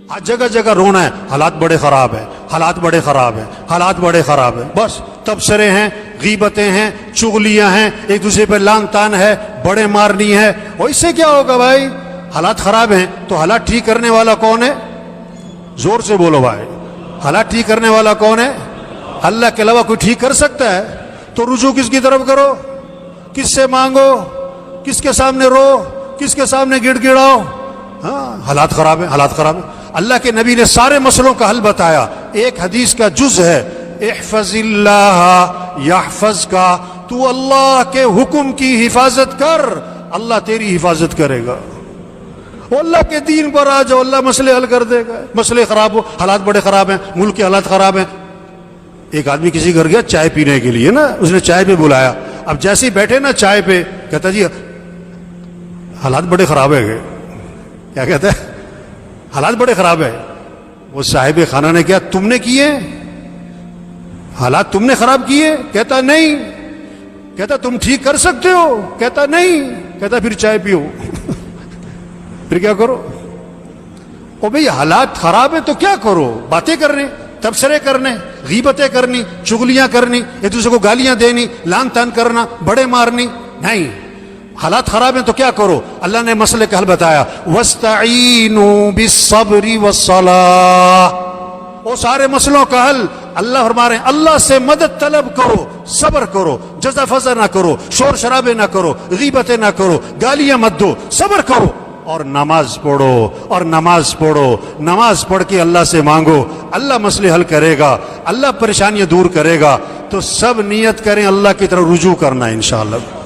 آج جگہ جگہ رونا ہے، حالات بڑے خراب ہیں، حالات بڑے خراب ہیں، حالات بڑے خراب ہیں، بس تبصرے ہیں، غیبتیں ہیں، چغلیاں ہیں، ایک دوسرے پہ لان تان ہے، بڑے مارنی ہے، اور اس سے کیا ہوگا بھائی؟ حالات خراب ہیں تو حالات ٹھیک کرنے والا کون ہے؟ زور سے بولو بھائی، حالات ٹھیک کرنے والا کون ہے؟ اللہ کے علاوہ کوئی ٹھیک کر سکتا ہے؟ تو رجوع کس کی طرف کرو؟ کس سے مانگو؟ کس کے سامنے رو؟ کس کے سامنے گڑ گڑاؤ؟ ہاں، حالات خراب ہیں، حالات خراب ہیں۔ اللہ کے نبی نے سارے مسئلوں کا حل بتایا، ایک حدیث کا جز ہے، احفظ اللہ یحفظ کا، تو اللہ کے حکم کی حفاظت کر، اللہ تیری حفاظت کرے گا۔ وہ اللہ کے دین پر آ جاؤ، اللہ مسئلے حل کر دے گا۔ مسئلے خراب ہو، حالات بڑے خراب ہیں، ملک کے حالات خراب ہیں۔ ایک آدمی کسی گھر گیا چائے پینے کے لیے نا، اس نے چائے پہ بلایا، اب جیسے ہی بیٹھے نا چائے پہ، کہتا جی حالات بڑے خراب ہے۔ کیا کہتا ہے؟ حالات بڑے خراب ہے۔ وہ صاحب خانہ نے کیا تم نے کیے؟ حالات تم نے خراب کیے؟ کہتا نہیں۔ کہتا تم ٹھیک کر سکتے ہو؟ کہتا نہیں۔ کہتا پھر چائے پیو۔ پھر کیا کرو؟ او بھئی حالات خراب ہیں تو کیا کرو؟ باتیں کرنے، تبصرے کرنے، غیبتیں کرنی، چغلیاں کرنی، ایک دوسرے کو گالیاں دینی، لان تان کرنا، بڑے مارنی؟ نہیں، حالات خراب ہیں تو کیا کرو؟ اللہ نے مسئلے کا حل بتایا، وَاسْتَعِينُوا بِالصَّبْرِ وَالصَّلَاةِ۔ وہ سارے مسئلوں کا حل اللہ فرما رہے ہیں، اللہ سے مدد طلب کرو، صبر کرو، جزا فضا نہ کرو، شور شرابے نہ کرو، غیبتیں نہ کرو، گالیاں مت دو، صبر کرو، اور نماز پڑھو، اور نماز پڑھو، نماز پڑھ کے اللہ سے مانگو، اللہ مسئلے حل کرے گا، اللہ پریشانیاں دور کرے گا۔ تو سب نیت کریں اللہ کی طرف رجوع کرنا انشاءاللہ۔